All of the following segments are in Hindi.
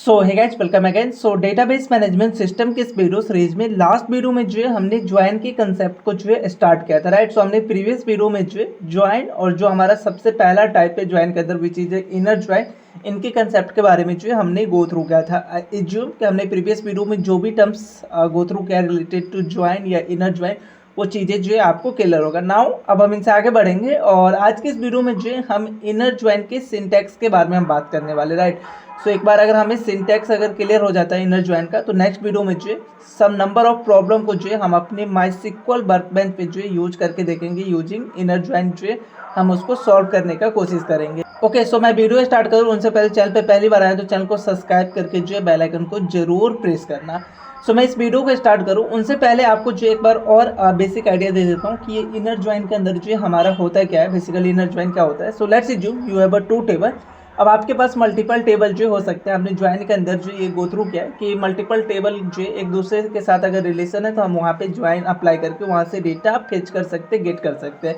सो hey guys welcome again. So database management system के इस वीडियो सीरीज में लास्ट वीडियो में जो है हमने ज्वाइन के कंसेप्ट को जो है स्टार्ट किया था, राइट। सो हमने प्रीवियस वीडियो में जो है ज्वाइन और जो हमारा सबसे पहला टाइप है ज्वाइन के अंदर विच इज इनर ज्वाइन, इनके कंसेप्ट के बारे में जो है हमने गो थ्रू किया था। एज्यूम कि हमने प्रीवियस वीडियो में जो भी टर्म्स गो थ्रू किया रिलेटेड टू ज्वाइन या इनर ज्वाइन, वो चीज़ें जो है आपको क्लियर होगा। नाउ अब हम इनसे आगे बढ़ेंगे और आज के इस वीडियो में जो है हम इनर ज्वाइन के सिंटैक्स के बारे में हम बात करने वाले, राइट। सो एक बार अगर हमें सिंटैक्स अगर क्लियर हो जाता है इनर ज्वाइन का, तो नेक्स्ट वीडियो में जो है सम नंबर ऑफ प्रॉब्लम को जो है हम अपने माइस्क्ल वर्कबेंच पे जो है यूज करके देखेंगे। यूजिंग इनर ज्वाइन जो है हम उसको सॉल्व करने का कोशिश करेंगे। ओके, सो मैं वीडियो स्टार्ट करूँ उनसे पहले चैनल पे पहली बार आए तो चैनल को सब्सक्राइब करके जो है बेल आइकन को जरूर प्रेस करना। सो मैं इस वीडियो को स्टार्ट करूँ उनसे पहले आपको जो एक बार और बेसिक आइडिया दे देता हूँ कि ये इनर ज्वाइन के अंदर जो है हमारा होता है क्या है, बेसिकली इनर ज्वाइन क्या होता है। So let's assume you have a two table. अब आपके पास मल्टीपल टेबल जो हो सकते हैं। आपने ज्वाइन के अंदर जो ये गो थ्रू किया है कि मल्टीपल टेबल जो एक दूसरे के साथ अगर रिलेशन है तो हम वहाँ पे ज्वाइन अप्लाई करके वहाँ से डेटा फेच कर सकते हैं, गेट कर सकते हैं।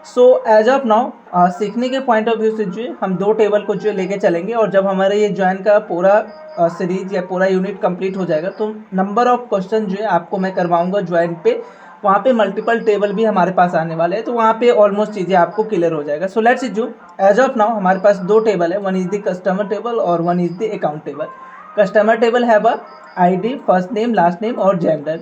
सो एज ऑफ नाउ सीखने के पॉइंट ऑफ व्यू से जो है हम दो टेबल को जो लेके चलेंगे और जब हमारे ये ज्वाइन का पूरा सीरीज या पूरा यूनिट कंप्लीट हो जाएगा तो नंबर ऑफ क्वेश्चन जो है आपको मैं करवाऊंगा ज्वाइन पे। वहाँ पे मल्टीपल टेबल भी हमारे पास आने वाले हैं तो वहाँ पे ऑलमोस्ट चीज़ें आपको क्लियर हो जाएगा। सो लेट्स जो एज ऑफ नाउ हमारे पास दो टेबल है, one is the customer table और one is the account table. Customer table have a ID, first name, last name और जेंडर।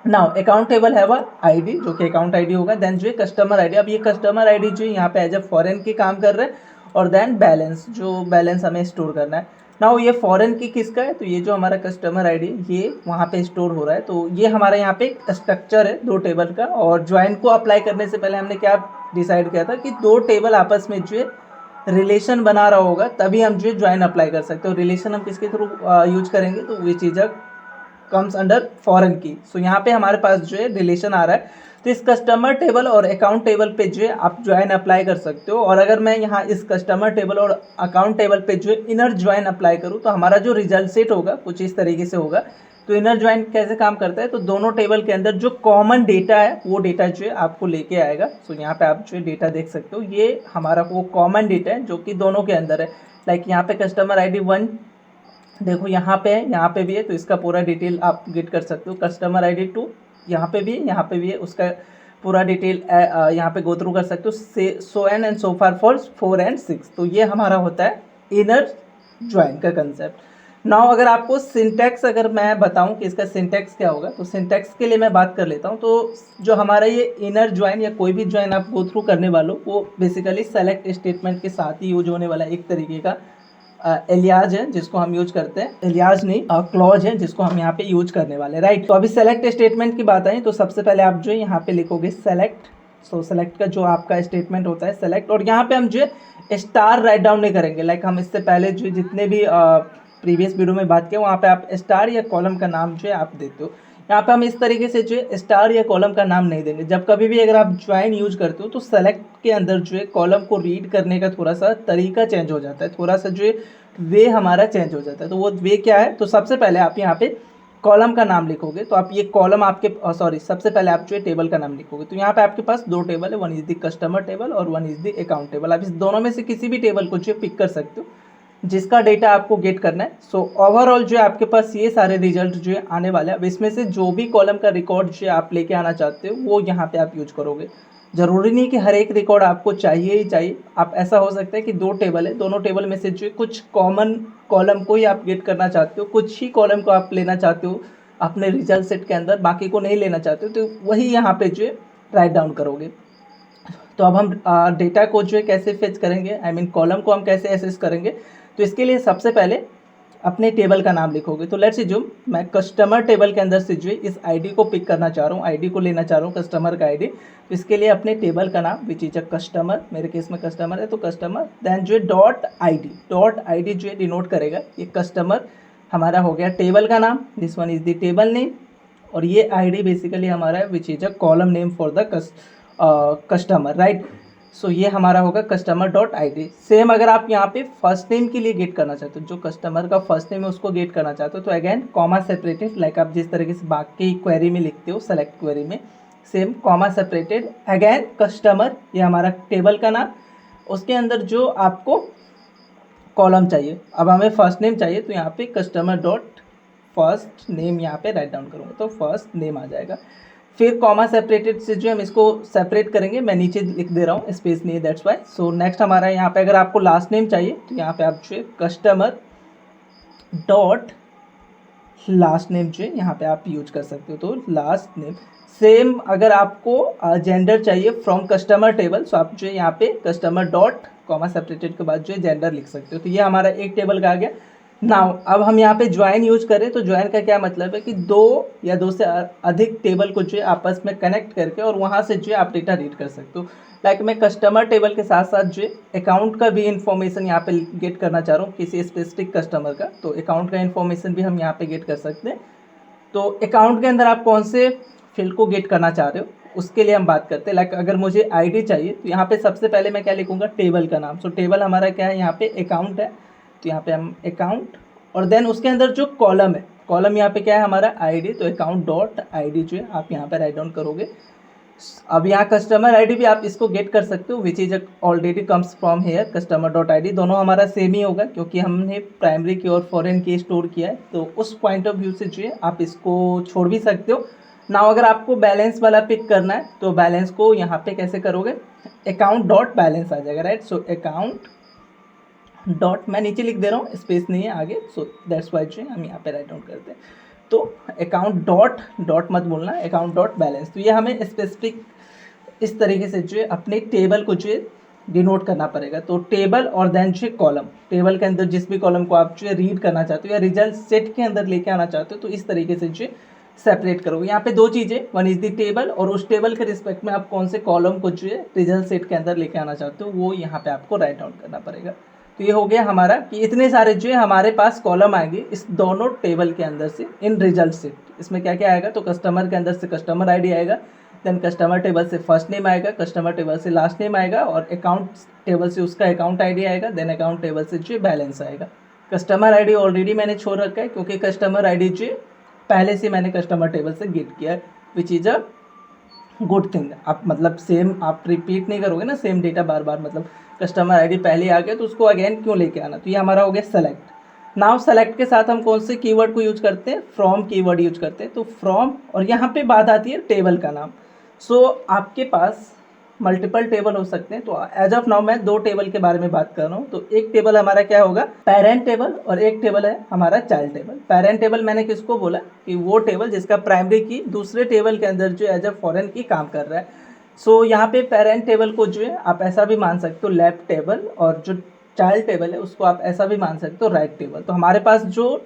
नाउ अकाउंट टेबल है वह आईडी जो कि अकाउंट आईडी होगा, देन जो है कस्टमर आईडी। अब ये कस्टमर आईडी जो है यहाँ पे एज ए फॉरेन की काम कर रहे हैं और देन बैलेंस, जो बैलेंस हमें स्टोर करना है। नाउ ये फॉरेन की किसका है, तो ये जो हमारा कस्टमर आईडी ये वहाँ पे स्टोर हो रहा है। तो ये हमारा यहाँ पे स्ट्रक्चर है दो टेबल का। और ज्वाइन को अप्लाई करने से पहले हमने क्या डिसाइड किया था कि दो टेबल आपस में जो है रिलेशन बना रहा होगा तभी हम जो है ज्वाइन अप्लाई कर सकते हो। रिलेशन हम किसके थ्रू यूज करेंगे, तो ये चीज़ कम्स अंडर फॉरेन की। सो यहाँ पे हमारे पास जो है रिलेशन आ रहा है तो इस कस्टमर टेबल और अकाउंट टेबल पे जो है आप ज्वाइन अप्लाई कर सकते हो। और अगर मैं यहाँ इस कस्टमर टेबल और अकाउंट टेबल पे जो है इनर ज्वाइन अप्लाई करूँ तो हमारा जो रिजल्ट सेट होगा कुछ इस तरीके से होगा। तो इनर ज्वाइन कैसे काम करता है, तो दोनों टेबल के अंदर जो कॉमन डेटा है वो डेटा जो है आपको लेके आएगा। सो यहाँ पे आप जो है डेटा देख सकते हो, ये हमारा वो कॉमन डेटा है जो कि दोनों के अंदर है। लाइक यहाँ पे कस्टमर आई डी 1 देखो यहाँ पे है, यहाँ पे भी है, तो इसका पूरा डिटेल आप गेट कर सकते हो। कस्टमर आईडी 2 यहाँ पे भी है, यहाँ पे भी है, उसका पूरा डिटेल यहाँ पे गो थ्रू कर सकते हो। से so and so far for 4 and 6। तो ये हमारा होता है इनर ज्वाइन का कंसेप्ट। नाउ अगर आपको सिंटैक्स अगर मैं बताऊं कि इसका सिंटैक्स क्या होगा, तो सिंटैक्स के लिए मैं बात कर लेता हूं। तो जो हमारा ये इनर ज्वाइन या कोई भी ज्वाइन आप गो थ्रू करने वालों वो बेसिकली सेलेक्ट स्टेटमेंट के साथ ही यूज होने वाला एक तरीके का एलियाज है जिसको हम यूज करते हैं, एलियाज नहीं क्लॉज है जिसको हम यहाँ पे यूज करने वाले, राइट। तो अभी सेलेक्ट स्टेटमेंट की बात आई तो सबसे पहले आप जो है यहाँ पे लिखोगे सेलेक्ट। सो सेलेक्ट का जो आपका स्टेटमेंट होता है सेलेक्ट, और यहाँ पे हम जो है स्टार राइट डाउन नहीं करेंगे। लाइक हम इससे पहले जो जितने भी प्रीवियस वीडियो में बात किया वहाँ पे आप स्टार या कॉलम का नाम जो है आप देते हो। यहाँ पे हम इस तरीके से जो है स्टार या कॉलम का नाम नहीं देंगे। जब कभी भी अगर आप ज्वाइन यूज करते हो तो सेलेक्ट के अंदर जो है कॉलम को रीड करने का थोड़ा सा तरीका चेंज हो जाता है, थोड़ा सा जो है वे हमारा चेंज हो जाता है। तो वो वे क्या है, तो सबसे पहले आप यहाँ पे कॉलम का नाम लिखोगे तो आप ये कॉलम आपके सॉरी सबसे पहले आप जो है टेबल का नाम लिखोगे। तो यहाँ पे आपके पास दो टेबल है, one is the customer table और one is the account table. आप इस दोनों में से किसी भी टेबल को जो पिक कर सकते हो जिसका डेटा आपको गेट करना है। सो ओवरऑल जो है आपके पास ये सारे रिजल्ट जो है आने वाले हैं। अब इसमें से जो भी कॉलम का रिकॉर्ड जो है आप लेके आना चाहते हो वो यहाँ पे आप यूज करोगे। जरूरी नहीं कि हर एक रिकॉर्ड आपको चाहिए ही चाहिए। आप ऐसा हो सकता है कि दो टेबल है, दोनों टेबल में से जो है कुछ कॉमन कॉलम को ही आप गेट करना चाहते हो, कुछ ही कॉलम को आप लेना चाहते हो अपने रिजल्ट सेट के अंदर, बाकी को नहीं लेना चाहते हो, तो वही यहाँ पे जो है राइट डाउन करोगे। तो अब हम डेटा को जो है कैसे फेच करेंगे, आई मीन कॉलम को हम कैसे एसेस करेंगे, तो इसके लिए सबसे पहले अपने टेबल का नाम लिखोगे। तो लेट्स अज्यूम मैं कस्टमर टेबल के अंदर से जो है इस आईडी को पिक करना चाह रहा हूँ, आईडी को लेना चाह रहा हूँ कस्टमर का आईडी। तो इसके लिए अपने टेबल का नाम विच इज अ कस्टमर, मेरे केस में कस्टमर है तो कस्टमर, देन जो है डॉट आईडी जो है डिनोट करेगा ये कस्टमर हमारा हो गया टेबल का नाम, this one is the table name, और ये आईडी बेसिकली हमारा है which is a column name for the customer, right. So ये हमारा होगा customer dot I D. Same अगर आप यहाँ पे फर्स्ट नेम के लिए गेट करना चाहते हो, जो कस्टमर का फर्स्ट नेम है उसको गेट करना चाहते हो, तो अगेन कॉमा सेपरेटेड, लाइक आप जिस तरीके से बाकी क्वेरी में लिखते हो सेलेक्ट क्वेरी में, same comma separated again customer, ये हमारा टेबल का नाम, उसके अंदर जो आपको कॉलम चाहिए। अब हमें फर्स्ट नेम चाहिए तो यहाँ पे कस्टमर डॉट फर्स्ट नेम यहाँ पे राइट डाउन करूँगा तो फर्स्ट नेम आ जाएगा। फिर कॉमा सेपरेटेड से जो हम इसको सेपरेट करेंगे, मैं नीचे लिख दे रहा हूँ, स्पेस नहीं है, दैट्स वाई। सो नेक्स्ट हमारा यहाँ पे अगर आपको लास्ट नेम चाहिए तो यहाँ पे आप जो है कस्टमर डॉट लास्ट नेम जो है यहाँ पे आप यूज कर सकते हो, तो लास्ट नेम। सेम अगर आपको जेंडर चाहिए फ्रॉम कस्टमर टेबल, सो आप जो है यहाँ पे कस्टमर डॉट कॉमा सेपरेटेड के बाद जो है जेंडर लिख सकते हो। तो ये हमारा एक टेबल का आ गया। नाउ अब हम यहाँ पे ज्वाइन यूज करें तो ज्वाइन का क्या मतलब है कि दो या दो से अधिक टेबल को जो है आपस में कनेक्ट करके और वहाँ से जो है आप डेटा रीड कर सकते हो। लाइक मैं कस्टमर टेबल के साथ साथ जो है अकाउंट का भी इन्फॉर्मेशन यहाँ पे गेट करना चाह रहा हूँ किसी स्पेसिफिक कस्टमर का, तो अकाउंट का इन्फॉर्मेशन भी हम यहाँ पे गेट कर सकते हैं। तो अकाउंट के अंदर आप कौन से फील्ड को गेट करना चाह रहे हो उसके लिए हम बात करते हैं। लाइक अगर मुझे आईडी चाहिए तो यहाँ पे सबसे पहले मैं क्या लिखूँगा, टेबल का नाम। सो टेबल हमारा क्या है, यहाँ पे अकाउंट है, तो यहाँ पे हम अकाउंट, और देन उसके अंदर जो कॉलम है, कॉलम यहाँ पे क्या है हमारा आईडी, तो अकाउंट डॉट आईडी जो है आप यहाँ पे राइट डाउन करोगे। अब यहाँ कस्टमर आईडी भी आप इसको गेट कर सकते हो, which is already comes from here customer dot ID. दोनों हमारा सेम ही होगा क्योंकि हमने प्राइमरी की और फॉरेन की स्टोर किया है, तो उस पॉइंट ऑफ व्यू से जो है आप इसको छोड़ भी सकते हो। ना अगर आपको बैलेंस वाला पिक करना है तो बैलेंस को यहाँ पे कैसे करोगे, अकाउंट डॉट बैलेंस आ जाएगा, राइट। सो अकाउंट डॉट, मैं नीचे लिख दे रहा हूँ, स्पेस नहीं है आगे, सो दैट्स वाई जो है हम यहाँ पे राइट डाउन करते हैं। तो अकाउंट डॉट, डॉट मत बोलना, अकाउंट डॉट बैलेंस। तो ये हमें स्पेसिफिक इस तरीके से जो है अपने टेबल को जो है डिनोट करना पड़ेगा। तो टेबल और देन जो कॉलम, टेबल के अंदर जिस भी कॉलम को आप जो है रीड करना चाहते हो या रिजल्ट सेट के अंदर लेके आना चाहते हो, तो इस तरीके से जो सेपरेट करोगे। यहाँ पे दो चीज़ें, वन इज द टेबल, और उस टेबल के रिस्पेक्ट में आप कौन से कॉलम को जो है रिजल्ट सेट के अंदर लेके आना चाहते हो वो यहाँ पे आपको राइट डाउन करना पड़ेगा। तो ये हो गया हमारा कि इतने सारे जो है हमारे पास कॉलम आएंगे इस दोनों टेबल के अंदर से इन रिजल्ट सेट। इसमें क्या क्या आएगा, तो कस्टमर के अंदर से कस्टमर आईडी आएगा, देन कस्टमर टेबल से फर्स्ट नेम आएगा, कस्टमर टेबल से लास्ट नेम आएगा, और अकाउंट टेबल से उसका अकाउंट आईडी आएगा, देन अकाउंट टेबल से जो बैलेंस आएगा। कस्टमर आईडी ऑलरेडी मैंने छोड़ रखा है क्योंकि कस्टमर आईडी जो पहले से मैंने कस्टमर टेबल से गेट किया है, which is a good thing. आप मतलब सेम आप रिपीट नहीं करोगे ना सेम डेटा बार बार, मतलब कस्टमर आईडी पहले आ गया तो उसको अगेन क्यों लेके आना। तो ये हमारा हो गया सेलेक्ट। नाउ सेलेक्ट के साथ हम कौन से कीवर्ड को यूज करते हैं, फ्रॉम कीवर्ड यूज करते हैं। तो फ्रॉम, और यहाँ पे बात आती है टेबल का नाम। सो आपके पास मल्टीपल टेबल हो सकते हैं, तो एज ऑफ नाउ मैं दो टेबल के बारे में बात कर रहा हूँ। तो एक टेबल हमारा क्या होगा, पेरेंट टेबल, और एक टेबल है हमारा चाइल्ड टेबल। पेरेंट टेबल मैंने किसको बोला कि वो टेबल जिसका प्राइमरी की दूसरे टेबल के अंदर जो एज अ फॉरेन की काम कर रहा है। सो यहाँ पे पेरेंट टेबल को जो है आप ऐसा भी मान सकते हो लेफ्ट टेबल, और जो चाइल्ड टेबल है उसको आप ऐसा भी मान सकते हो राइट टेबल। तो हमारे पास जो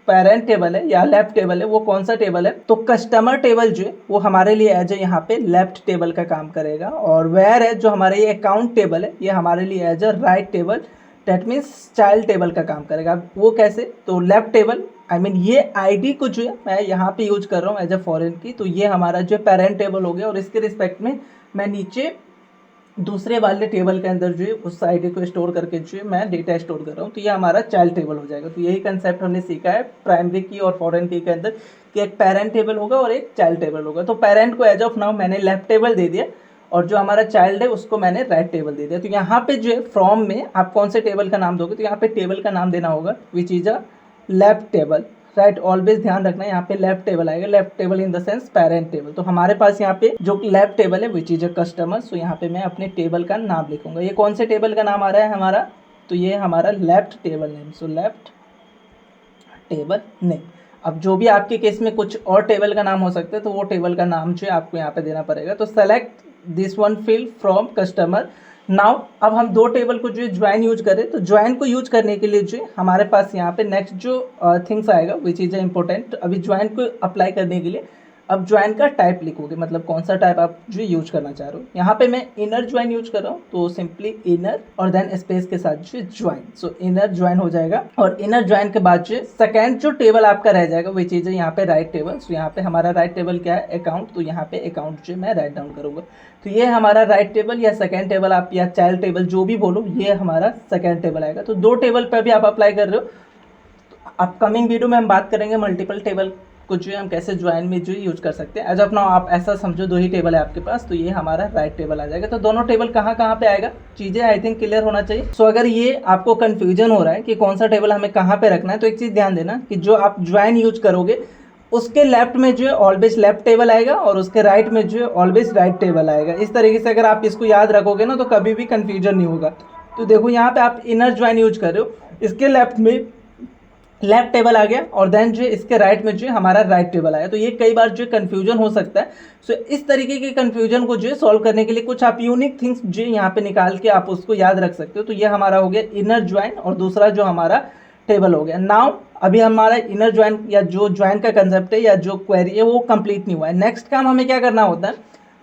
पेरेंट टेबल है या लेफ्ट टेबल है वो कौन सा टेबल है, तो कस्टमर टेबल जो है वो हमारे लिए एज ए यहाँ पे लेफ्ट टेबल का काम करेगा, और वेयर है जो हमारे ये अकाउंट टेबल है ये हमारे लिए as a right table, that means child table का काम करेगा। वो कैसे, तो लेफ्ट टेबल आई मीन ये आईडी को जो है मैं यहाँ पे यूज कर रहा हूँ एज अ फॉरेन की, तो ये हमारा जो पेरेंट टेबल हो गया, और इसके रिस्पेक्ट में मैं नीचे दूसरे वाले टेबल के अंदर जो है उस आईडी को स्टोर करके जो है मैं डेटा स्टोर कर रहा हूँ, तो ये हमारा चाइल्ड टेबल हो जाएगा। तो यही कंसेप्ट हमने सीखा है प्राइमरी की और फॉरेन की के अंदर कि एक पेरेंट टेबल होगा और एक चाइल्ड टेबल होगा। तो पेरेंट को एज ऑफ नाउ मैंने लेफ्ट टेबल दे दिया, और जो हमारा चाइल्ड है उसको मैंने राइट टेबल दे दिया। तो यहाँ पे जो है फ्रॉम में आप कौन से टेबल का नाम दोगे, तो यहाँ पे टेबल का नाम देना होगा विच is a left table, right. Always ध्यान रखना है यहाँ पे लेफ्ट टेबल आएगा, left table in the sense parent table. तो हमारे पास यहाँ पे जो लेफ्ट टेबल है विच इज अ कस्टमर, सो यहाँ पे मैं अपने टेबल का नाम लिखूंगा। ये कौन से टेबल का नाम आ रहा है हमारा, तो ये हमारा left table name, so left table name. अब जो भी आपके केस में कुछ और टेबल का नाम हो सकता है तो वो टेबल का नाम जो है आपको यहाँ पे देना पड़ेगा। तो select this one field from customer. Now अब हम दो टेबल को जो है ज्वाइन यूज करें, तो ज्वाइन को यूज करने के लिए जो है हमारे पास यहाँ पे नेक्स्ट जो थिंग्स आएगा विच इज इम्पोर्टेंट। अभी ज्वाइन को अप्लाई करने के लिए अब ज्वाइन का टाइप लिखोगे, मतलब कौन सा टाइप आप जो यूज करना चाह रहे हो। यहाँ पे मैं इनर ज्वाइन यूज कर रहा हूँ, तो सिंपली इनर और देन स्पेस के साथ जो ज्वाइन, सो इनर ज्वाइन हो जाएगा। और इनर ज्वाइन के बाद जो सेकेंड जो टेबल आपका रह जाएगा वो चीज़ है यहाँ पे राइट टेबल। सो यहाँ पे हमारा राइट टेबल क्या है, अकाउंट, तो यहाँ पे अकाउंट जो मैं राइट डाउन करूँगा। तो ये हमारा राइट टेबल या सेकेंड टेबल आप या चाइल्ड टेबल जो भी बोलो, ये हमारा सेकेंड टेबल आएगा। तो दो टेबल पर भी आप अप्लाई कर रहे हो। अपकमिंग वीडियो में हम बात करेंगे मल्टीपल टेबल को जो है हम कैसे ज्वाइन में जो यूज कर सकते हैं। एज ऑफ नाउ आप ऐसा समझो 2 ही टेबल है आपके पास, तो ये हमारा राइट टेबल आ जाएगा। तो दोनों टेबल कहाँ कहाँ पे आएगा, चीज़ें आई थिंक क्लियर होना चाहिए। सो अगर ये आपको कन्फ्यूजन हो रहा है कि कौन सा टेबल हमें कहाँ पे रखना है, तो एक चीज़ ध्यान देना कि जो आप ज्वाइन यूज करोगे उसके लेफ्ट में जो है ऑलवेज लेफ्ट टेबल आएगा और उसके राइट में जो है ऑलवेज राइट टेबल आएगा। इस तरीके से अगर आप इसको याद रखोगे ना तो कभी भी कन्फ्यूजन नहीं होगा। तो देखो यहाँ पे आप इनर ज्वाइन यूज कर रहे हो, इसके लेफ्ट में लेफ्ट टेबल आ गया और देन जो इसके राइट में जो हमारा राइट टेबल आया। तो ये कई बार जो कन्फ्यूजन हो सकता है। सो इस तरीके के कन्फ्यूजन को जो है सॉल्व करने के लिए कुछ आप यूनिक थिंग्स जो यहाँ पे निकाल के आप उसको याद रख सकते हो। तो ये हमारा हो गया इनर ज्वाइन और दूसरा जो हमारा टेबल हो गया। नाउ अभी हमारा इनर ज्वाइन या जो ज्वाइन का कंसेप्ट है या जो क्वेरी है वो कंप्लीट नहीं हुआ है। नेक्स्ट काम हमें क्या करना होता है,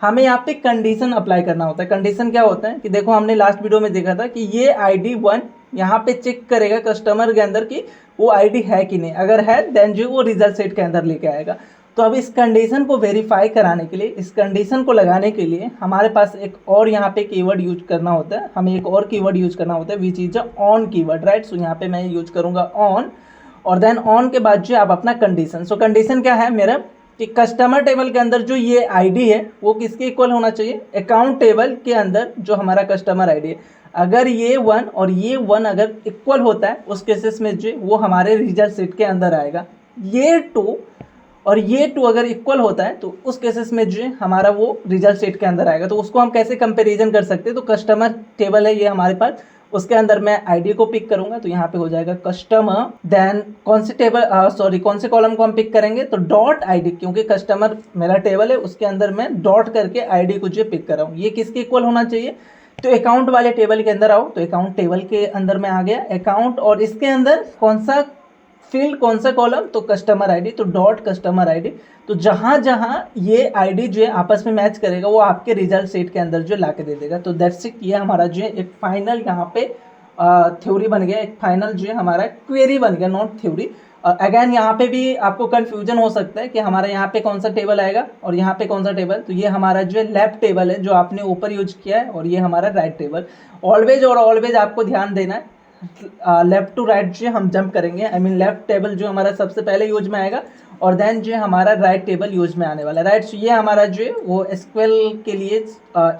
हमें यहाँ पे कंडीशन अप्लाई करना होता है। कंडीशन क्या होता है कि देखो हमने लास्ट वीडियो में देखा था कि ये ID 1 यहाँ पे चेक करेगा कस्टमर के अंदर कि वो ID है कि नहीं, अगर है देन जो वो रिजल्ट सेट के अंदर लेके आएगा। तो अब इस कंडीशन को वेरीफाई कराने के लिए, इस कंडीशन को लगाने के लिए हमारे पास एक और यहाँ पे कीवर्ड यूज करना होता है। हमें एक और कीवर्ड यूज करना होता है which is on keyword, right. So यहाँ पे मैं यूज करूँगा ऑन और देन ऑन के बाद जो आप अपना कंडीशन। सो कंडीशन क्या है मेरा कि कस्टमर टेबल के अंदर जो ये ID है वो किसके इक्वल होना चाहिए, अकाउंट टेबल के अंदर जो हमारा कस्टमर ID है। अगर ये 1 और ये 1 अगर इक्वल होता है उस केसेस में जो वो हमारे रिजल्ट सेट के अंदर आएगा। ये 2 और ये 2 अगर इक्वल होता है तो उस केसेस में जो हमारा वो रिजल्ट सेट के अंदर आएगा। तो उसको हम कैसे कंपैरिजन कर सकते हैं, तो कस्टमर टेबल है ये हमारे पास, उसके अंदर मैं ID को पिक करूंगा तो यहाँ पे हो जाएगा कस्टमर। देन कौन से टेबल कौन से कॉलम को हम पिक करेंगे, तो डॉट ID, क्योंकि कस्टमर मेरा टेबल है उसके अंदर मैं डॉट करके ID को जो पिक कर रहा हूँ। ये किसके इक्वल होना चाहिए, तो अकाउंट वाले टेबल के अंदर आओ। तो अकाउंट टेबल के अंदर में आ गया अकाउंट और इसके अंदर कौन सा फील्ड कौन सा कॉलम, तो कस्टमर ID, तो डॉट कस्टमर ID। तो जहाँ जहाँ ये ID जो है आपस में मैच करेगा वो आपके रिजल्ट सेट के अंदर जो ला के दे देगा। तो दैट्स इट, ये हमारा जो है एक फाइनल यहाँ पे थ्योरी बन गया, एक फाइनल जो है हमारा क्वेरी बन गया, नॉट थ्योरी। अगेन यहाँ पे भी आपको कन्फ्यूजन हो सकता है कि हमारा यहाँ पे कौन सा टेबल आएगा और यहाँ पे कौन सा टेबल। तो ये हमारा जो है लेफ्ट टेबल है जो आपने ऊपर यूज किया है और ये हमारा राइट टेबल। ऑलवेज और ऑलवेज आपको ध्यान देना है लेफ्ट टू राइट जो हम जंप करेंगे। आई मीन लेफ्ट टेबल जो हमारा सबसे पहले यूज में आएगा और देन जो हमारा राइट टेबल यूज में आने वाला है, राइट। ये हमारा जो है वो SQL के लिए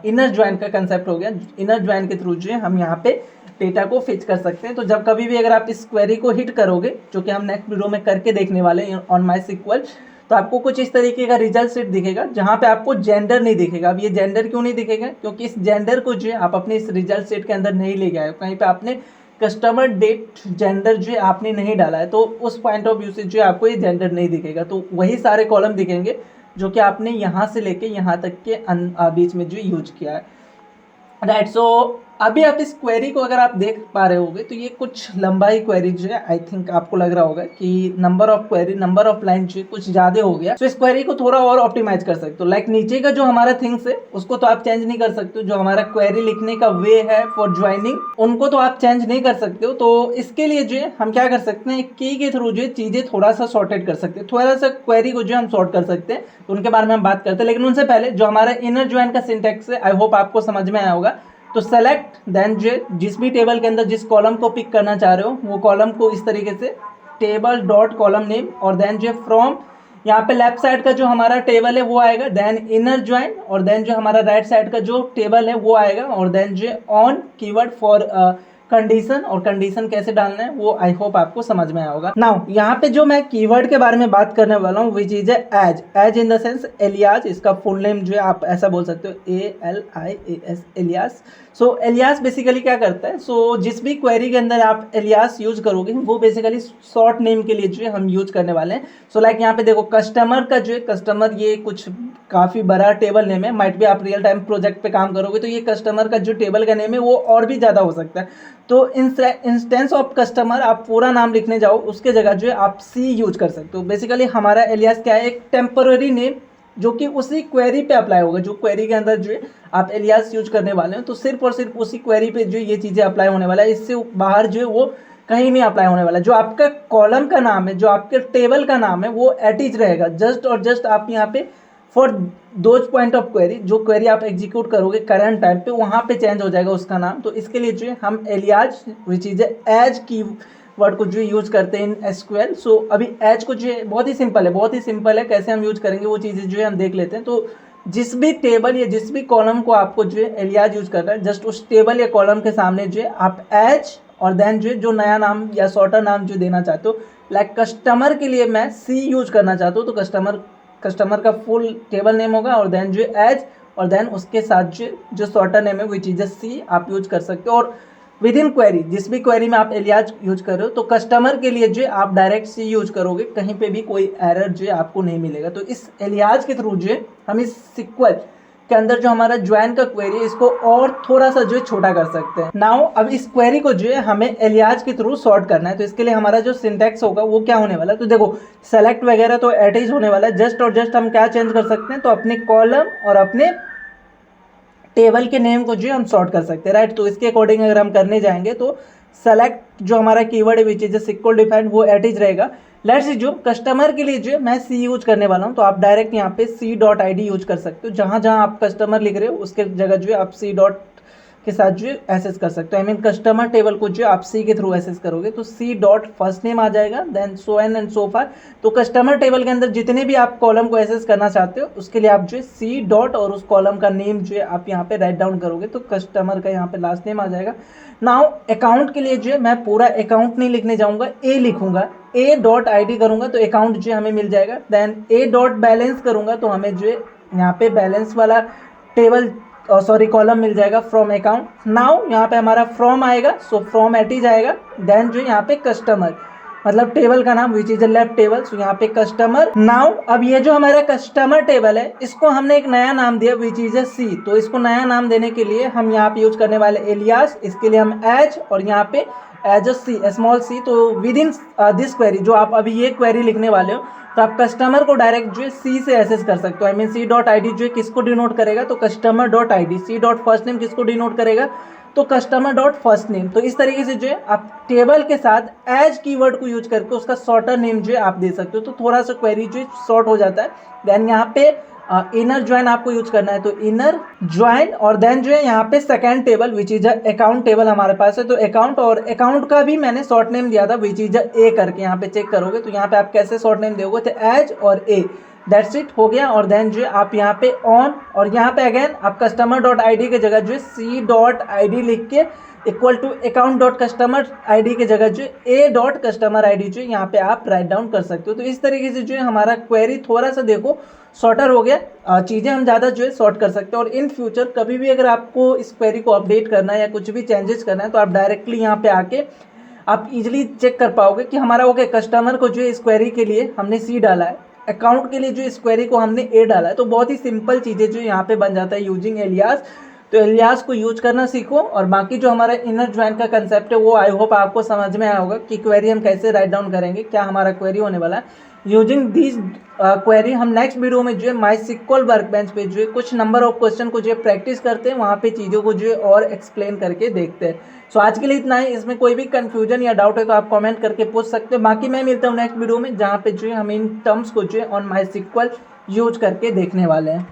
इनर ज्वाइन का कंसेप्ट हो गया। इनर ज्वाइन के थ्रू जो है हम यहाँ पे डेटा को फिच कर सकते हैं। तो जब कभी भी अगर आप इस क्वेरी को हिट करोगे, जो कि हम नेक्स्ट वीडियो में करके देखने वाले हैं ऑन MySQL, तो आपको कुछ इस तरीके का रिजल्ट सेट दिखेगा जहाँ पे आपको जेंडर नहीं दिखेगा। अब ये जेंडर क्यों नहीं दिखेगा, क्योंकि इस जेंडर को जो है आप अपने इस रिजल्ट सेट के अंदर नहीं ले गए हो, कहीं पे आपने कस्टमर डेट जेंडर जो है आपने नहीं डाला है। तो उस पॉइंट ऑफ व्यू से जो है आपको ये जेंडर नहीं दिखेगा। तो वही सारे कॉलम दिखेंगे जो कि आपने यहाँ से लेके यहाँ तक के बीच में जो यूज किया है, राइट। सो अभी आप इस क्वेरी को अगर आप देख पा रहे होगे तो ये कुछ लंबा ही क्वेरी जो है, आई थिंक आपको लग रहा होगा कि number of query, number of line जो है कुछ ज़्यादा हो गया। तो इस क्वेरी को थोड़ा और ऑप्टिमाइज कर सकते हो। लाइक नीचे का जो हमारा थिंग्स है उसको तो आप चेंज नहीं कर सकते हो, जो हमारा क्वेरी लिखने का वे है फॉर ज्वाइनिंग उनको तो आप चेंज नहीं कर सकते हो। तो इसके लिए जो है हम क्या कर सकते हैं, एक की के थ्रू जो है चीज़ें थोड़ा सा सॉर्टेड कर सकते हैं, थोड़ा सा क्वेरी को जो हम सॉर्ट कर सकते हैं। तो उनके बारे में हम बात करते हैं, लेकिन उनसे पहले जो हमारा इनर ज्वाइन का सिंटैक्स है आई होप आपको समझ में आया होगा। तो सेलेक्ट देन जो जिस भी टेबल के अंदर जिस कॉलम को पिक करना चाह रहे हो वो कॉलम को इस तरीके से टेबल डॉट कॉलम नेम और देन जो फ्रॉम यहाँ पे लेफ्ट साइड का जो हमारा टेबल है वो आएगा, देन इनर ज्वाइन और देन जो हमारा राइट साइड का जो टेबल है वो आएगा और देन जो ऑन कीवर्ड फॉर कंडीशन। और कंडीशन कैसे डालना है वो आई होप आपको समझ में आया होगा। नाउ यहाँ पे जो मैं कीवर्ड के बारे में बात करने वाला हूँ which is as, as in the sense alias. इसका फुल नेम जो है आप ऐसा बोल सकते हो ALIAS, alias. So alias basically क्या करता है, सो जिस भी क्वेरी के अंदर आप एलियास यूज करोगे वो बेसिकली शॉर्ट नेम के लिए जो है हम यूज करने वाले हैं। सो लाइक यहाँ पे देखो कस्टमर का जो है, कस्टमर ये कुछ काफ़ी बड़ा टेबल नेम है, माइट भी आप रियल टाइम प्रोजेक्ट पे काम करोगे तो ये कस्टमर का जो टेबल का नेम है वो और भी ज़्यादा हो सकता है। तो इंस्टेंस ऑफ कस्टमर आप पूरा नाम लिखने जाओ उसके जगह जो है आप C यूज कर सकते हो। बेसिकली हमारा एलियास क्या है, एक टेम्पररी नेम जो कि उसी क्वेरी पे अप्लाई होगा। जो क्वेरी के अंदर जो है आप एलियास यूज करने वाले हो तो सिर्फ और सिर्फ उसी क्वेरी पे जो ये चीज़ें अप्लाई होने वाला है, इससे बाहर जो है वो कहीं नहीं अप्लाई होने वाला। जो आपका कॉलम का नाम है, जो आपके टेबल का नाम है वो एटिज रहेगा, जस्ट और जस्ट आप यहाँ पे for those point of query, जो क्वेरी आप एग्जीक्यूट करोगे करंट टाइम पे वहाँ पे चेंज हो जाएगा उसका नाम। तो इसके लिए जो है हम एलियास विच इज एज की वर्ड को जो यूज़ करते हैं इन एसक्यूएल। सो अभी एज को जो है बहुत ही सिंपल है, कैसे हम यूज़ करेंगे वो चीज़ें जो है हम देख लेते हैं। तो जिस भी टेबल या जिस भी कॉलम को आपको जो है एलियास यूज़ करना है, जस्ट उस टेबल या कॉलम के सामने जो है आप एज और देन जो नया नाम या शॉर्टर नाम जो देना चाहते हो, लाइक कस्टमर के लिए मैं सी यूज करना चाहता हूँ, तो कस्टमर का फुल टेबल नेम होगा और देन जो एज और देन उसके साथ जो शॉर्टर नेम है वो चीज़ सी आप यूज कर सकते हो। और विद इन क्वेरी, जिस भी क्वेरी में आप एलियास यूज कर रहे हो, तो कस्टमर के लिए जो आप डायरेक्ट सी यूज करोगे, कहीं पे भी कोई एरर जो आपको नहीं मिलेगा। तो इस एलियास के थ्रू जो हम इस सिक्वल के अंदर जो हमारा ज्वाइन का क्वेरी है इसको और थोड़ा सा जो छोटा कर सकते हैं। नाउ अब इस क्वेरी को जो है हमें एलियास के थ्रू सॉर्ट करना है। तो इसके लिए हमारा जो सिंटैक्स होगा वो क्या होने वाला है, तो देखो सेलेक्ट वगैरह तो एटिज होने वाला है, जस्ट और जस्ट हम क्या चेंज कर सकते हैं, तो अपने कॉलम और अपने टेबल के नेम को जो हम सॉर्ट कर सकते हैं, राइट। तो इसके अकॉर्डिंग अगर हम करने जाएंगे तो सेलेक्ट जो हमारा कीवर्ड है विच इज सिक्वल डिफाइंड वो एटिज रहेगा। लेट्स सी जो कस्टमर के लिए जो मैं सी यूज करने वाला हूँ, तो आप डायरेक्ट यहाँ पे C dot I D use कर सकते हो। जहाँ जहाँ आप कस्टमर लिख रहे हो उसके जगह जो है आप सी डॉट के साथ जो एसेस कर सकते हो। आई मीन कस्टमर टेबल को जो आप सी के थ्रू एसेस करोगे तो सी डॉट फर्स्ट नेम आ जाएगा, then so N and so far. तो कस्टमर टेबल के अंदर जितने भी आप कॉलम को एसेस करना चाहते हो उसके लिए आप जो सी डॉट और उस कॉलम का नेम जो है आप यहाँ पे राइट डाउन करोगे, तो कस्टमर का यहाँ पे लास्ट नेम आ जाएगा। नाउ अकाउंट के लिए जो है मैं पूरा अकाउंट नहीं लिखने जाऊँगा, ए लिखूंगा, ए डॉट आई डी करूँगा तो अकाउंट जो हमें मिल जाएगा। देन ए डॉट बैलेंस करूँगा तो हमें जो है यहाँ पे बैलेंस वाला टेबल कॉलम मिल जाएगा फ्रॉम अकाउंट। नाउ यहाँ पे हमारा फ्रॉम आएगा, सो फ्रॉम एटी जाएगा। देन जो यहाँ पे कस्टमर मतलब टेबल का नाम which is a left table, so यहाँ पे कस्टमर। नाउ अब ये जो हमारा कस्टमर टेबल है इसको हमने एक नया नाम दिया विच इज अ सी। तो इसको नया नाम देने के लिए हम यहाँ पे यूज करने वाले एलियास, इसके लिए हम एज और यहाँ पे as a C small C. तो विद इन दिस क्वेरी जो आप अभी ये क्वेरी लिखने वाले हो तो आप कस्टमर को डायरेक्ट जो है सी से एसेस कर सकते हो। I mean C dot I D जो है किसको डिनोट करेगा, तो customer dot I D. C dot first name किसको डिनोट करेगा, तो कस्टमर डॉट फर्स्ट नेम। तो इस तरीके से जो है आप टेबल के साथ एज कीवर्ड को यूज करके उसका सॉर्टर नेम जो है आप दे सकते हो, तो थोड़ा सा क्वेरी जो है शॉर्ट हो जाता है। देन यहाँ पे इनर ज्वाइन आपको यूज करना है, तो इनर ज्वाइन और देन जो है यहाँ पे second table which is account table हमारे पास है। तो अकाउंट और अकाउंट का भी मैंने शॉर्ट नेम दिया था विच इज ए करके, यहाँ पे चेक करोगे तो यहाँ पे आप कैसे शॉर्ट नेम दोगे, तो एज और ए, दैट्स इट हो गया। और देन जो है आप यहाँ पे ऑन और यहाँ पे अगेन आप कस्टमर डॉट आई डी की जगह जो है सी डॉट आई डी लिख के equal to account dot customer I D की जगह जो A dot customer I D जो यहाँ पे आप राइट डाउन कर सकते हो। तो इस तरीके से जो है हमारा क्वेरी थोड़ा सा देखो शॉर्टर हो गया, चीज़ें हम ज़्यादा जो है शॉर्ट कर सकते हैं। और इन फ्यूचर कभी भी अगर आपको इस क्वेरी को अपडेट करना है या कुछ भी चेंजेस करना है तो आप डायरेक्टली यहाँ पे आके आप इजीली चेक कर पाओगे कि हमारा ओके कस्टमर को जो है इस क्वेरी के लिए हमने सी डाला है, अकाउंट के लिए जो इस क्वेरी को हमने ए डाला है। तो बहुत ही सिंपल चीज़ें जो यहाँ पे बन जाता है यूजिंग एलियास। तो एलियास को यूज करना सीखो और बाकी जो हमारा इनर ज्वाइन का कंसेप्ट है वो आई होप आपको समझ में आया होगा कि क्वेरी हम कैसे राइट डाउन करेंगे, क्या हमारा क्वेरी होने वाला है। यूजिंग दिस क्वेरी हम नेक्स्ट वीडियो में जो है माई सिक्वल वर्कबेंच पे जो है कुछ नंबर ऑफ क्वेश्चन को जो है प्रैक्टिस करते हैं, वहाँ पे चीज़ों को जो है और एक्सप्लेन करके देखते हैं। सो आज के लिए इतना ही। इसमें कोई भी कंफ्यूजन या डाउट है तो आप कमेंट करके पूछ सकते हो। बाकी मैं मिलता हूँ नेक्स्ट वीडियो में जहाँ पे जो है हम इन टर्म्स को जो है ऑन माई सिक्वल यूज करके देखने वाले हैं।